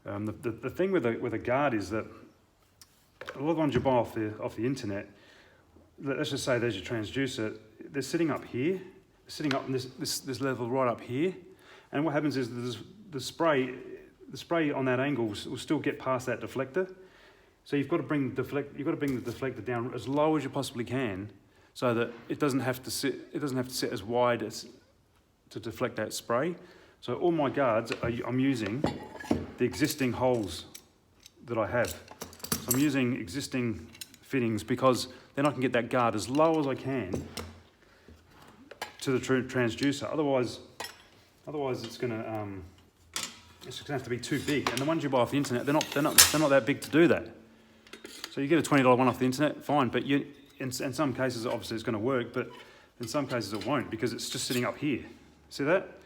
The thing with a guard is that a lot of the ones you buy off the internet, let's just say there's your transducer, they're sitting up here, sitting up in this level right up here, and what happens is the spray on that angle will still get past that deflector. So you've got to bring the deflector down as low as you possibly can, so that it doesn't have to sit as wide as to deflect that spray. So all my guards I'm using the existing holes that I have. So I'm using existing fittings because then I can get that guard as low as I can to the transducer. Otherwise it's gonna have to be too big. And the ones you buy off the internet, they're not that big to do that. So you get a $20 one off the internet, fine. But in some cases, obviously it's going to work, but in some cases it won't because it's just sitting up here. See that?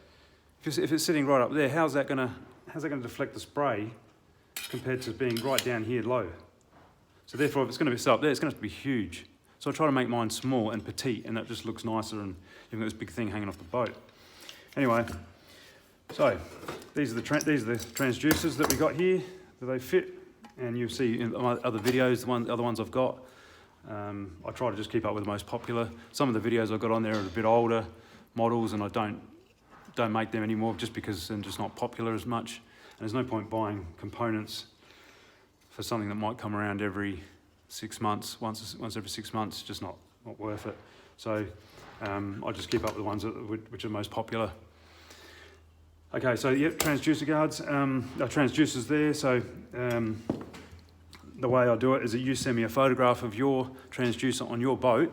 If it's sitting right up there, how's that going to deflect the spray compared to being right down here low? So therefore, if it's going to be set up there, it's going to have to be huge. So I try to make mine small and petite, and that just looks nicer, and you've got this big thing hanging off the boat. Anyway, so these are the transducers that we got here, that they fit, and you'll see in my other videos, the other ones I've got. I try to just keep up with the most popular. Some of the videos I've got on there are a bit older models, and I don't make them anymore just because they're just not popular as much. And there's no point buying components for something that might come around every 6 months, once every 6 months, just not worth it. So I just keep up with the ones which are most popular. Okay, so yep, transducer guards, transducers there. So the way I do it is that you send me a photograph of your transducer on your boat,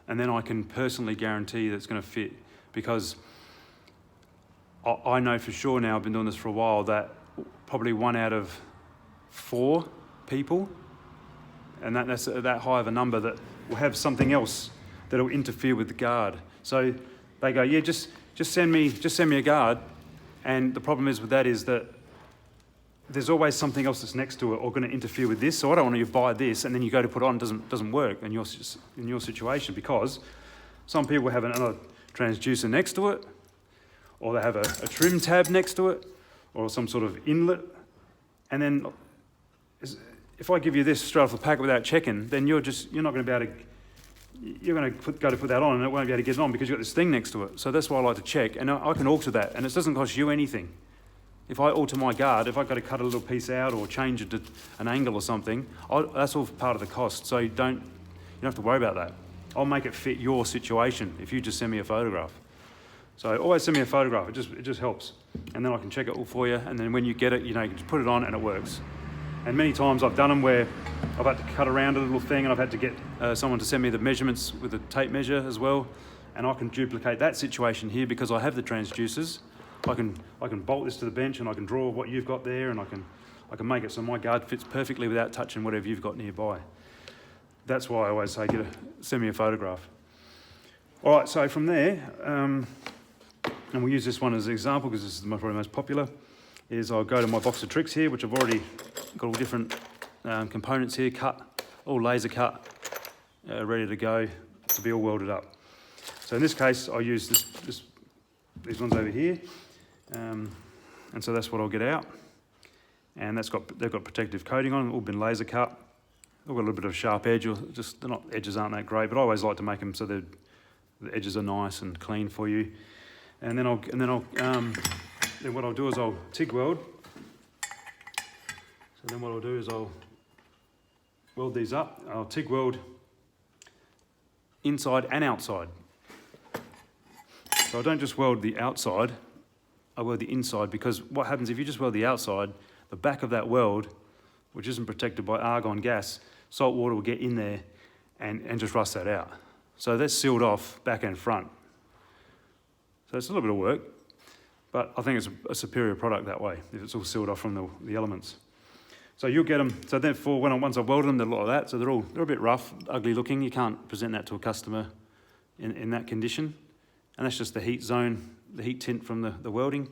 and then I can personally guarantee that it's going to fit, because I know for sure now, I've been doing this for a while, that probably 1 out of 4 people, and that's that high of a number, that will have something else that will interfere with the guard. So they go, yeah, just send me a guard, and the problem is with that is that there's always something else that's next to it or going to interfere with this. So I don't want you to buy this and then you go to put it on, doesn't work in your situation, because some people have another transducer next to it, or they have a trim tab next to it, or some sort of inlet. And then if I give you this straight off the packet without checking, then you're not going to be able to. You're going to go to put that on and it won't be able to get it on because you've got this thing next to it. So that's why I like to check, and I can alter that, and it doesn't cost you anything. If I alter my guard, if I've got to cut a little piece out or change it to an angle or something, that's all part of the cost. So you don't have to worry about that. I'll make it fit your situation if you just send me a photograph. So always send me a photograph. It just helps, and then I can check it all for you. And then when you get it, you can just put it on and it works. And many times I've done them where I've had to cut around a little thing, and I've had to get someone to send me the measurements with a tape measure as well, and I can duplicate that situation here because I have the transducers. I can bolt this to the bench, and I can draw what you've got there, and I can make it so my guard fits perfectly without touching whatever you've got nearby. That's why I always say send me a photograph. All right, so from there, and we'll use this one as an example because this is probably most popular, is I'll go to my box of tricks here, which I've already got all different components here, cut, all laser cut, ready to go to be all welded up. So in this case, I use these ones over here, and so that's what I'll get out. And they've got protective coating on them, all been laser cut. They've got a little bit of a sharp edge, or edges aren't that great, but I always like to make them so the edges are nice and clean for you. And then what I'll do is I'll TIG weld. So then what I'll do is I'll weld these up. I'll TIG weld inside and outside. So I don't just weld the outside, I weld the inside, because what happens if you just weld the outside, the back of that weld, which isn't protected by argon gas, salt water will get in there and just rust that out. So that's sealed off back and front. So it's a little bit of work, but I think it's a superior product that way, if it's all sealed off from the elements. So you'll get them, so therefore once I've welded them, they're a lot of that, so they're a bit rough, ugly looking. You can't present that to a customer in that condition. And that's just the heat zone, the heat tint from the welding.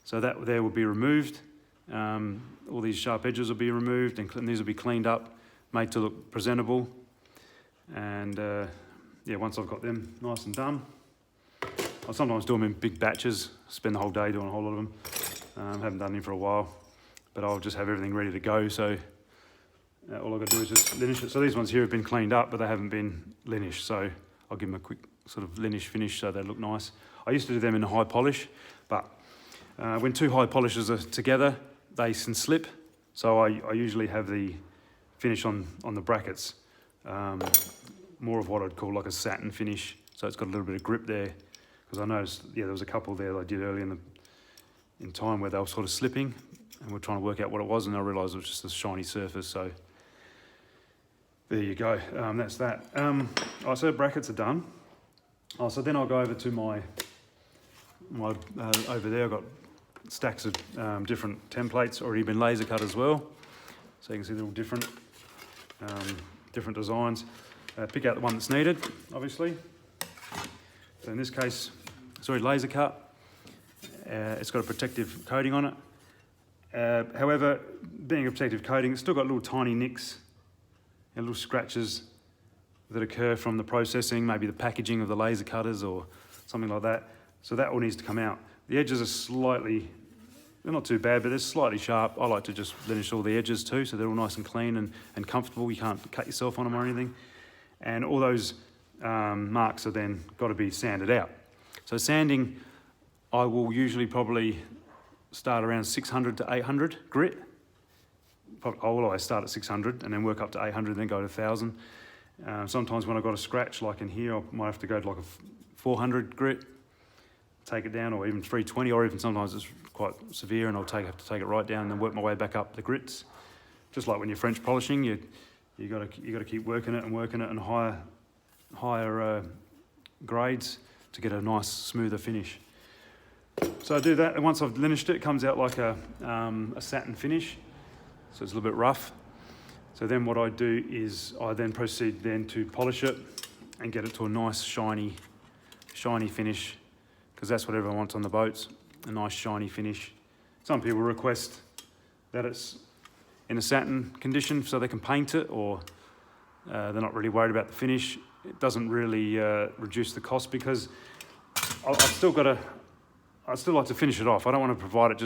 So that there will be removed. All these sharp edges will be removed, and these will be cleaned up, made to look presentable. And once I've got them nice and done, I'll sometimes do them in big batches, spend the whole day doing a whole lot of them. Haven't done them for a while. but I'll just have everything ready to go. So all I've got to do is just linish it. So these ones here have been cleaned up, but they haven't been linished. So I'll give them a quick sort of linish finish so they look nice. I used to do them in high polish, but when two high polishes are together, they can slip. So I usually have the finish on the brackets, more of what I'd call like a satin finish. So it's got a little bit of grip there, because I noticed, yeah, there was a couple there that I did early in time where they were sort of slipping, and we're trying to work out what it was, and I realised it was just a shiny surface. So there you go. That's that. So brackets are done. So then I'll go over to my over there. I've got stacks of different templates already been laser cut as well, so you can see they're all different designs. Pick out the one that's needed, obviously. So in this case, it's already laser cut. It's got a protective coating on it. However, being a protective coating, it's still got little tiny nicks and little scratches that occur from the processing, maybe the packaging of the laser cutters or something like that. So that all needs to come out. The edges are slightly, they're not too bad, but they're slightly sharp. I like to just finish all the edges too, so they're all nice and clean and comfortable. You can't cut yourself on them or anything. And all those marks are then got to be sanded out. So sanding, I will usually probably start around 600 to 800 grit. I will always start at 600 and then work up to 800 and then go to 1,000. Sometimes when I've got a scratch, like in here, I might have to go to like a 400 grit, take it down, or even 320, or even sometimes it's quite severe and I'll have to take it right down and then work my way back up the grits. Just like when you're French polishing, you got to keep working it and higher grades to get a nice smoother finish. So I do that, and once I've linished it, it comes out like a satin finish, so it's a little bit rough. So then what I do is I then proceed then to polish it and get it to a nice shiny finish, because that's what everyone wants on the boats, a nice shiny finish. Some people request that it's in a satin condition so they can paint it, or they're not really worried about the finish. It doesn't really reduce the cost, because I'd still like to finish it off. I don't want to provide it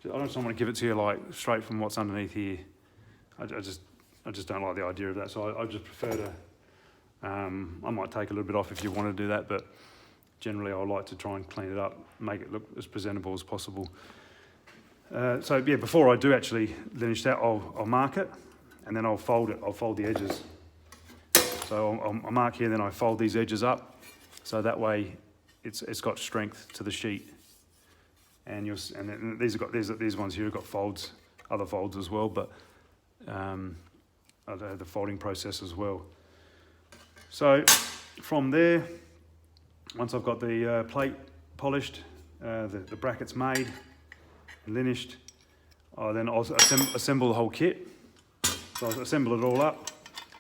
I don't want to give it to you like straight from what's underneath here. I just don't like the idea of that. So I just prefer to, I might take a little bit off if you want to do that, but generally I like to try and clean it up, make it look as presentable as possible. So yeah, before I do actually linish that, I'll mark it, and then I'll fold it. I'll fold the edges. So I'll mark here, then I fold these edges up, so that way it's got strength to the sheet. And then these ones here have got folds, other folds as well, but I have the folding process as well. So from there, once I've got the plate polished, the brackets made, linished, then I'll assemble the whole kit. So I'll assemble it all up.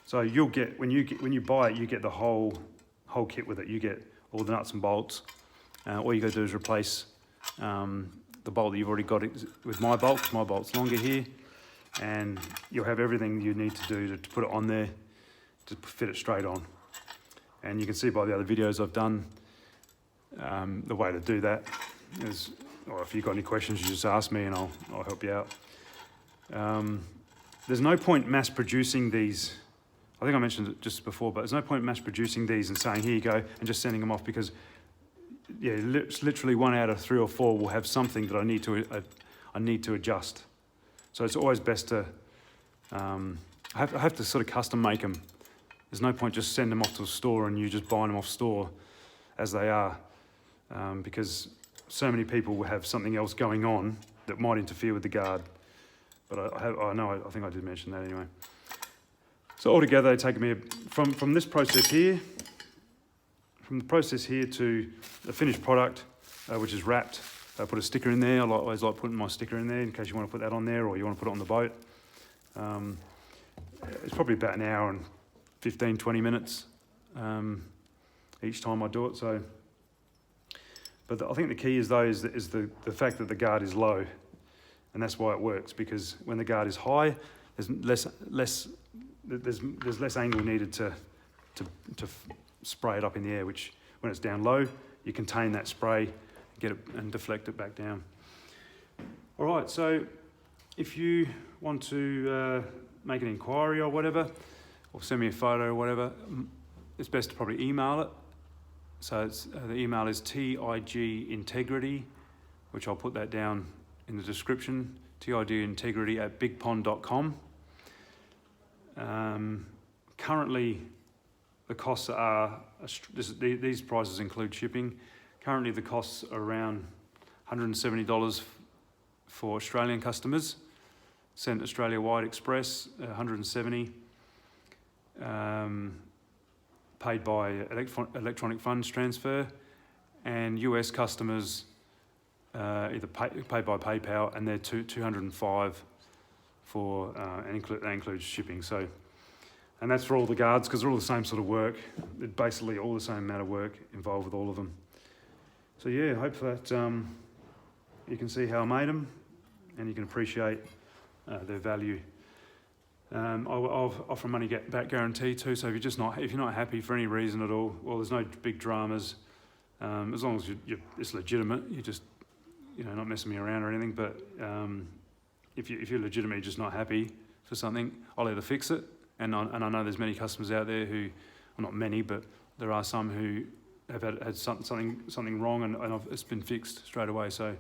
So you'll get, when you buy it, you get the whole kit with it. You get all the nuts and bolts. All you got to do is replace the bolt that you've already got with my bolt. My bolt's longer here, and you'll have everything you need to do to put it on there to fit it straight on. And you can see by the other videos I've done the way to do that is, or if you've got any questions, you just ask me and I'll help you out. There's no point mass producing these. I think I mentioned it just before, but there's no point mass producing these and saying, here you go, and just sending them off, because yeah, literally 1 out of 3 or 4 will have something that I need to adjust. So it's always best to, I have to sort of custom make them. There's no point just send them off to a store and you just buying them off store as they are, because so many people will have something else going on that might interfere with the guard. But I think I did mention that anyway. So altogether, they take me from this process here, from the process here to the finished product, which is wrapped. I put a sticker in there. I always like putting my sticker in there in case you want to put that on there or you want to put it on the boat. It's probably about an hour and 15, 20 minutes each time I do it. So, but I think the key is the fact that the guard is low, and that's why it works, because when the guard is high, there's less angle needed to spray it up in the air, which when it's down low, you contain that spray, get it and deflect it back down. All right, so if you want to make an inquiry or whatever, or send me a photo or whatever, it's best to probably email it. So the email is tigintegrity, which I'll put that down in the description, tigintegrity@bigpond.com. Currently, the costs are, these prices include shipping. Currently the costs are around $170 for Australian customers, sent Australia-wide express, $170, paid by electronic funds transfer, and US customers either paid by PayPal, and they're $205 for, and that includes shipping. So, and that's for all the guards, because they're all the same sort of work. They're basically all the same amount of work involved with all of them. So yeah, I hope that you can see how I made them, and you can appreciate their value. I'll offer money back guarantee too. So if you're not happy for any reason at all, well, there's no big dramas. As long as it's legitimate, you're just not messing me around or anything. But if you're legitimately just not happy for something, I'll either fix it, and I know there's many customers out there who, well, not many, but there are some who have had something wrong, and it's been fixed straight away. So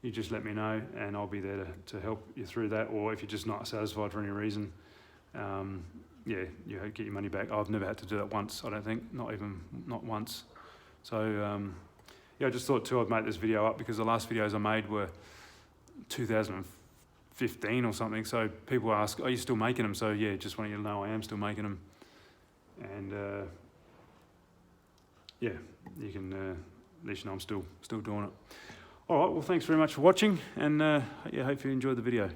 you just let me know, and I'll be there to help you through that. Or if you're just not satisfied for any reason, yeah, you get your money back. I've never had to do that once, I don't think, not once. So yeah, I just thought too I'd make this video up, because the last videos I made were 2015 or something. So people ask, are you still making them? So yeah, just want you to know I am still making them. And yeah, you can at least know I'm still doing it. All right, well, thanks very much for watching, and yeah, hope you enjoyed the video.